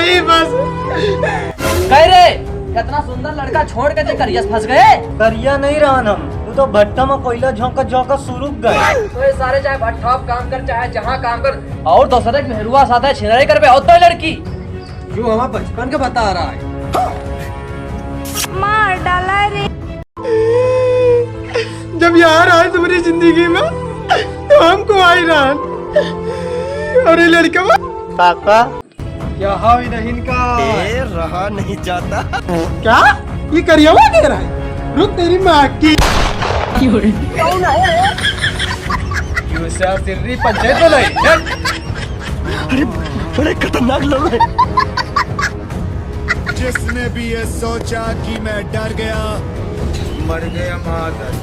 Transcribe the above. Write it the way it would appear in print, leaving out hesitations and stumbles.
नहीं बस। कह रे कितना सुंदर लड़का छोड़ के करिया फंस गए। करिया नहीं रहन हम, तू तो भट्टा में कोयला झोंका सुरुक गए। तो ये सारे चाहे भट्ठा काम कर चाहे जहाँ काम कर और दूसरे के मेहरुआ साथ है छिनाई कर पे होता है लड़की। क्यों हमारा बचपन का बता रहा है। मार डाला रे। जब यार आए तुम्हारी जिंदगी में तो हमको आई रान और ये लड़का काका क्या हावी नहीं इनका रहा नहीं जाता। क्या ये करिया हुआ दे रहा है। रुक तेरी माँ की क्यों सिर्री पंचायत में नहीं। अरे बड़े खतरनाक लोग हैं। जिसने भी ये सोचा कि मैं डर गया मर गया मादर।